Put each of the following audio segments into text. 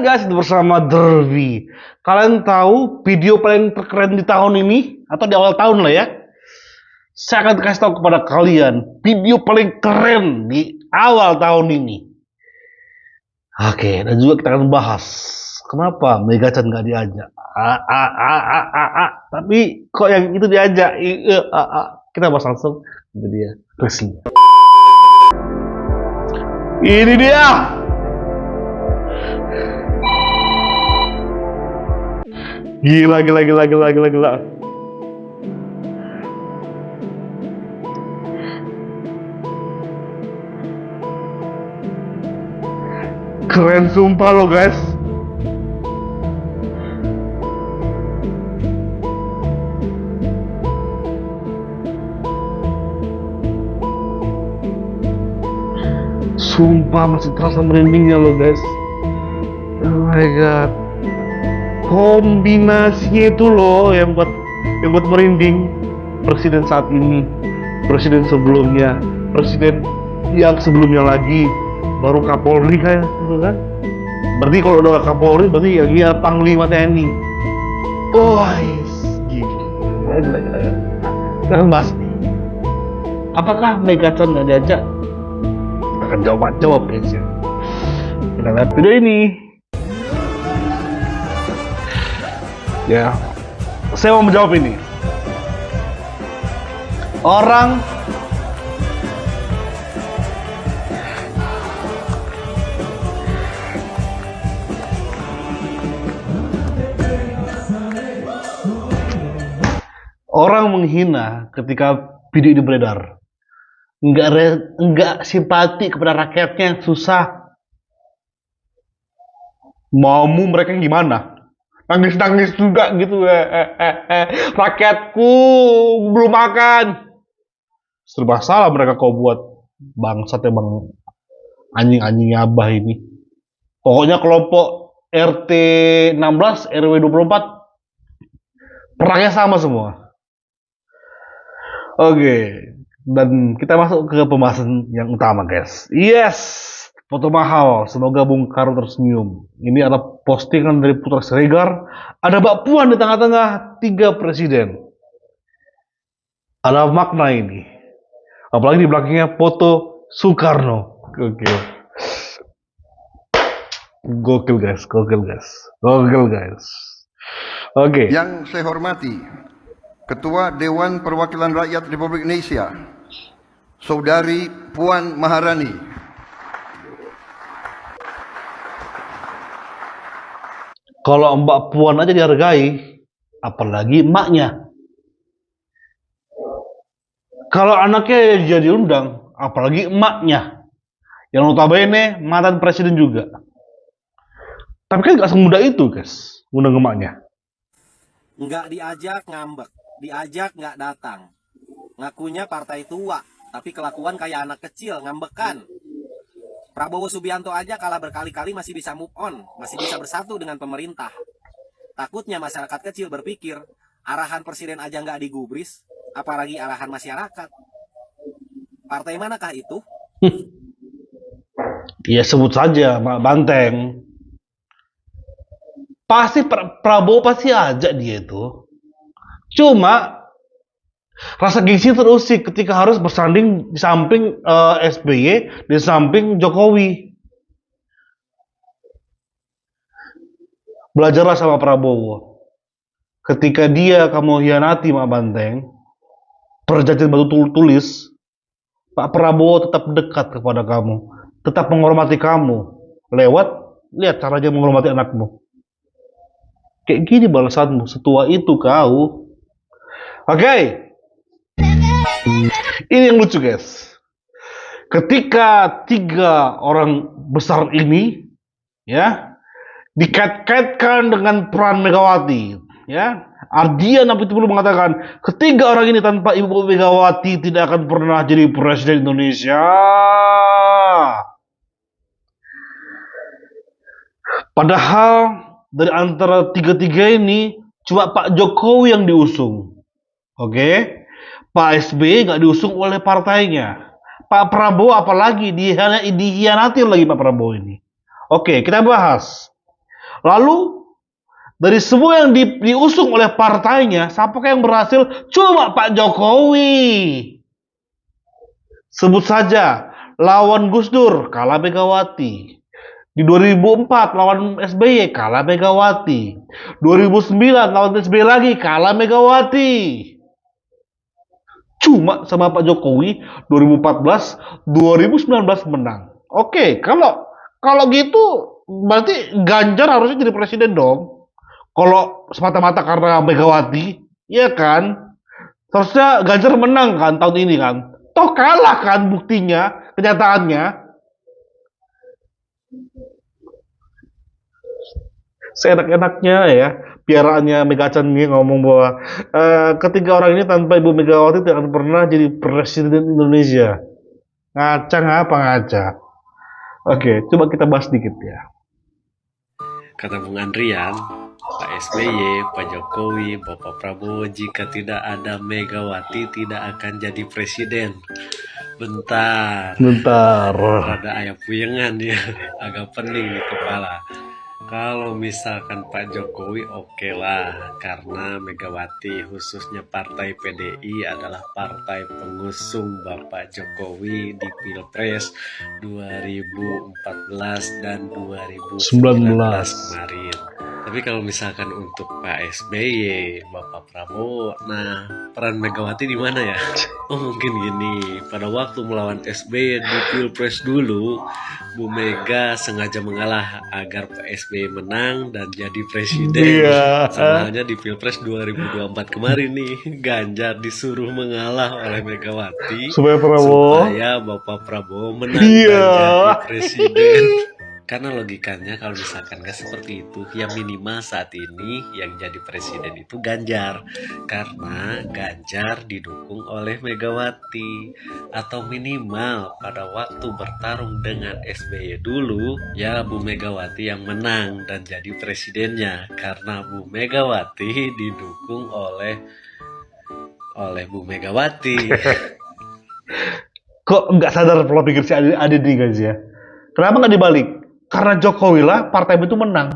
guys, bersama Derby. Kalian tahu video paling terkeren di tahun ini? Atau di awal tahun lah ya? Saya akan kasih tahu kepada kalian video paling keren di awal tahun ini. Oke, dan juga kita akan bahas kenapa Megachan nggak diajak. Tapi kok yang itu diajak? Kita bahas langsung. Itu dia. Ini dia. Gila. Keren sumpah lo guys. Sumpah masih terasa merindingnya lo guys. Oh my god. Kombinasinya itu loh yang buat merinding. Presiden saat ini, presiden sebelumnya, presiden yang sebelumnya lagi, baru Kapolri kayak gitu kan. Berarti kalau udah Kapolri berarti ya dia Panglima TNI. Oh, gila. Kan Mas, apakah Megachan nggak diajak? Kita akan jawab guys ya. Kita lihat video ini. Ya, saya mau menjawab ini. Orang menghina ketika video ini beredar. Enggak simpati kepada rakyatnya yang susah. Maumu mereka gimana? Nangis juga gitu. Rakyatku belum makan. Serba salah mereka kau buat. Bangsat emang anjing abah ini. Pokoknya kelompok RT 16 RW 24 perangnya sama semua. Oke, dan kita masuk ke pembahasan yang utama guys. Yes, foto mahal, semoga Bung Karno tersenyum. Ini ada postingan dari Putra Siregar. Ada Mbak Puan di tengah-tengah 3 presiden. Ada makna ini. Apalagi di belakangnya foto Soekarno. Gokil guys. Oke. Yang saya hormati Ketua Dewan Perwakilan Rakyat Republik Indonesia, Saudari Puan Maharani. Kalau Mbak Puan aja dihargai, apalagi emaknya. Kalau anaknya jadi undang, apalagi emaknya. Yang notabene mantan presiden juga. Tapi kan gak semudah itu guys, undang emaknya. Nggak diajak ngambek, diajak nggak datang. Ngakunya partai tua, tapi kelakuan kayak anak kecil, ngambekan. Prabowo Subianto aja kalah berkali-kali masih bisa move on, masih bisa bersatu dengan pemerintah. Takutnya masyarakat kecil berpikir, arahan presiden aja nggak digubris, apalagi arahan masyarakat. Partai manakah itu? Ya sebut saja, Mak Banteng. Pasti Prabowo pasti ajak dia itu. Cuma rasa gengsi terusik ketika harus bersanding di samping SBY, di samping Jokowi. Belajarlah sama Prabowo. Ketika dia kamu hianati Mak Banteng, perjanjian batu tulis, Pak Prabowo tetap dekat kepada kamu, tetap menghormati kamu. Lihat caranya menghormati anakmu. Kayak gini balasanmu, setua itu kau. Oke. Ini yang lucu guys. Ketika 3 orang besar ini ya dikait-kaitkan dengan peran Megawati, ya. Ardian Apitupulu mengatakan, ketiga orang ini tanpa Ibu Megawati tidak akan pernah jadi presiden Indonesia. Padahal dari antara tiga ini cuma Pak Jokowi yang diusung. Oke? Pak SBY nggak diusung oleh partainya. Pak Prabowo apalagi dihianati lagi Pak Prabowo ini. Oke, kita bahas. Lalu dari semua yang diusung oleh partainya, siapakah yang berhasil? Cuma Pak Jokowi. Sebut saja, lawan Gus Dur, kalah Megawati. Di 2004, lawan SBY, kalah Megawati. 2009, lawan SBY lagi, kalah Megawati. Cuma sama Pak Jokowi, 2014, 2019 menang. Oke, kalau gitu, berarti Ganjar harusnya jadi presiden dong. Kalau semata-mata karena Megawati, ya kan? Seharusnya Ganjar menang kan tahun ini kan? Toh kalah kan buktinya, kenyataannya. Seenak-enaknya ya, piaraannya Mega Chan ini ngomong bahwa ketiga orang ini tanpa Ibu Megawati tidak akan pernah jadi presiden Indonesia. Ngaca ngapa ngaca? Oke, coba kita bahas dikit ya. Kata Bung Andrian, Pak SBY, Pak Jokowi, Bapak Prabowo, jika tidak ada Megawati tidak akan jadi presiden. Bentar, ada ayam puyengan ya, agak pening di kepala. Kalau misalkan Pak Jokowi oke lah, karena Megawati khususnya partai PDI adalah partai pengusung Bapak Jokowi di Pilpres 2014 dan 2019 kemarin. Tapi kalau misalkan untuk Pak SBY, Bapak Prabowo, nah peran Megawati di mana ya? Oh mungkin gini, pada waktu melawan SBY di Pilpres dulu, Bu Mega sengaja mengalah agar Pak SBY menang dan jadi presiden. Sama halnya di Pilpres 2024 kemarin nih, Ganjar disuruh mengalah oleh Megawati supaya Bapak Prabowo menang dan jadi presiden. Karena logikanya kalau misalkan nggak seperti itu, ya minimal saat ini yang jadi presiden itu Ganjar. Karena Ganjar didukung oleh Megawati. Atau minimal pada waktu bertarung dengan SBY dulu, ya Bu Megawati yang menang dan jadi presidennya. Karena Bu Megawati didukung oleh Bu Megawati. Kok nggak sadar pola pikir si Ade nih guys ya? Kenapa nggak dibalik? Karena Jokowi lah partai itu menang.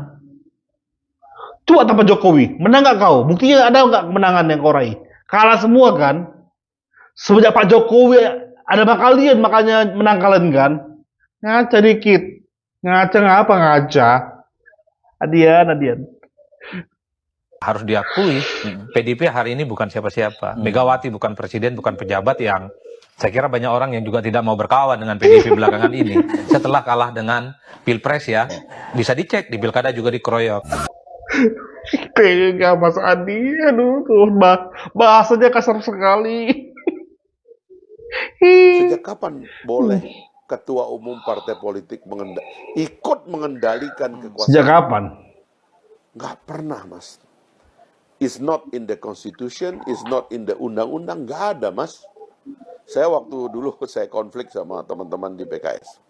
Coba tanpa Jokowi, menang nggak kau? Buktinya ada nggak kemenangan yang kau raih? Kalah semua kan? Semenjak Pak Jokowi ada kalian, makanya menang kalian kan? Ngaca dikit. Ngaca ngapa ngaca? Adian. Harus diakui, PDIP hari ini bukan siapa-siapa. Megawati bukan presiden, bukan pejabat yang saya kira banyak orang yang juga tidak mau berkawan dengan PDIP belakangan ini. Setelah kalah dengan Pilpres ya, bisa dicek di Pilkada juga dikeroyok. Kayaknya Mas Adi, aduh, bahasanya kasar sekali. Sejak kapan boleh ketua umum partai politik ikut mengendalikan kekuasaan? Sejak kapan? Nggak pernah, Mas. It's not in the constitution, it's not in the undang-undang, nggak ada, Mas. Saya waktu dulu saya konflik sama teman-teman di PKS.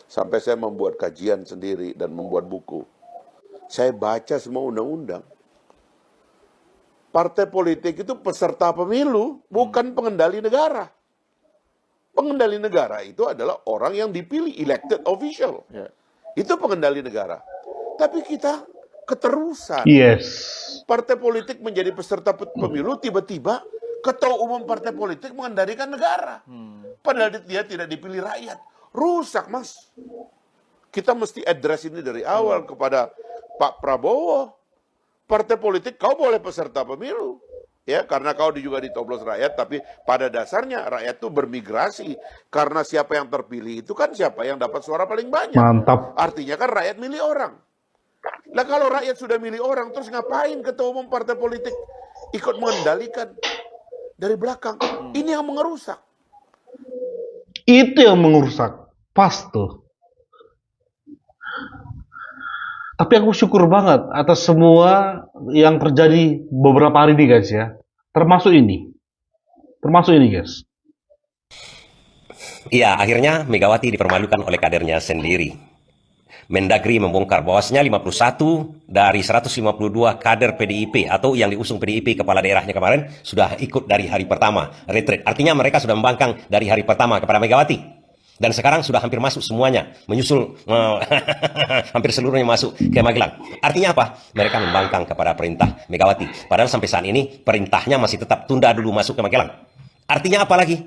Sampai saya membuat kajian sendiri dan membuat buku. Saya baca semua undang-undang. Partai politik itu peserta pemilu, bukan pengendali negara. Pengendali negara itu adalah orang yang dipilih, elected official. Itu pengendali negara. Tapi kita keterusan. Partai politik menjadi peserta pemilu, tiba-tiba ketua umum partai politik mengendalikan negara. Padahal dia tidak dipilih rakyat. Rusak, Mas. Kita mesti address ini dari awal kepada Pak Prabowo. Partai politik kau boleh peserta pemilu. Ya, karena kau juga ditoblos rakyat, tapi pada dasarnya rakyat itu bermigrasi. Karena siapa yang terpilih itu kan siapa yang dapat suara paling banyak. Mantap. Artinya kan rakyat milih orang. Nah kalau rakyat sudah milih orang, terus ngapain ketua umum partai politik ikut mengendalikan dari belakang? Ini yang mengerusak. Itu yang mengerusak. Pas tuh. Tapi aku syukur banget atas semua yang terjadi beberapa hari ini guys ya. Termasuk ini guys. Iya, akhirnya Megawati dipermalukan oleh kadernya sendiri. Mendagri membongkar bahwasanya 51 dari 152 kader PDIP atau yang diusung PDIP kepala daerahnya kemarin sudah ikut dari hari pertama retreat. Artinya mereka sudah membangkang dari hari pertama kepada Megawati. Dan sekarang sudah hampir masuk semuanya, menyusul hampir seluruhnya masuk ke Magelang. Artinya apa? Mereka membangkang kepada perintah Megawati. Padahal sampai saat ini perintahnya masih tetap tunda dulu masuk ke Magelang. Artinya apa lagi?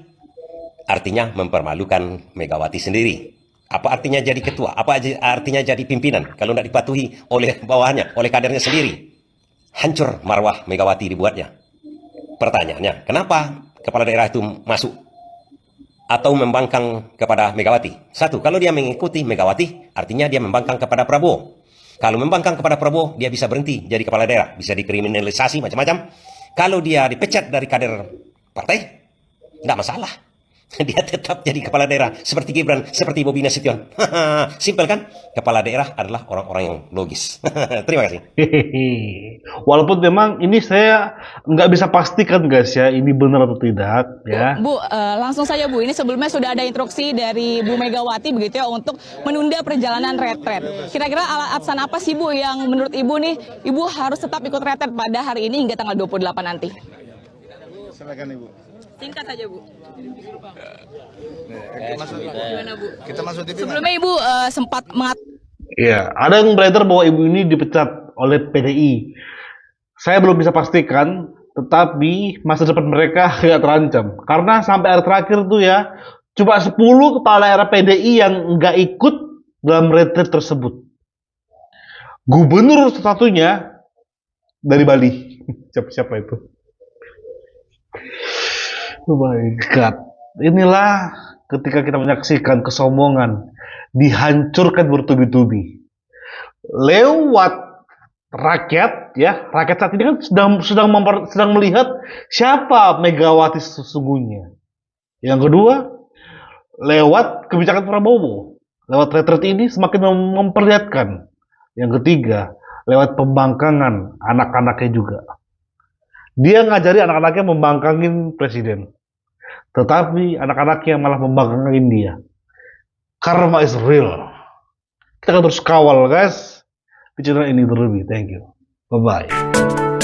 Artinya mempermalukan Megawati sendiri. Apa artinya jadi ketua? Apa artinya jadi pimpinan kalau tidak dipatuhi oleh bawahnya, oleh kadernya sendiri? Hancur marwah Megawati dibuatnya. Pertanyaannya, kenapa kepala daerah itu masuk atau membangkang kepada Megawati? Satu, kalau dia mengikuti Megawati, artinya dia membangkang kepada Prabowo. Kalau membangkang kepada Prabowo, dia bisa berhenti jadi kepala daerah, bisa dikriminalisasi macam-macam. Kalau dia dipecat dari kader partai, tidak masalah. Dia tetap jadi kepala daerah, seperti Gibran, seperti Bobi Nasution. Simpel kan? Kepala daerah adalah orang-orang yang logis. Terima kasih. Walaupun memang ini saya nggak bisa pastikan guys ya, ini benar atau tidak ya. Bu, langsung saja Bu, ini sebelumnya sudah ada instruksi dari Bu Megawati begitu ya untuk menunda perjalanan retret. Kira-kira alasan apa sih Bu yang menurut Ibu nih, Ibu harus tetap ikut retret pada hari ini hingga tanggal 28 nanti? Silakan Ibu. Singkat saja Bu. Gimana Bu? Kita masuk TV. Sebelumnya Ibu sempat Iya, ada yang beredar bahwa ibu ini dipecat oleh PDI. Saya belum bisa pastikan, tetapi masa depan mereka agak terancam. Karena sampai hari terakhir tuh ya, cuma 10 kepala daerah PDI yang nggak ikut dalam retret tersebut. Gubernur satu-satunya dari Bali. Siapa itu? Oh my God. Inilah ketika kita menyaksikan kesombongan dihancurkan bertubi-tubi lewat rakyat ya. Rakyat saat ini kan sedang melihat siapa Megawati sesungguhnya. Yang kedua, lewat kebijakan Prabowo, lewat retret ini semakin memperlihatkan. Yang ketiga, lewat pembangkangan anak-anaknya juga. Dia ngajari anak-anaknya membangkangin presiden, tetapi anak-anaknya malah membangkangin dia. Karma is real. Kita akan terus kawal guys di channel ini terlebih. Thank you. Bye-bye.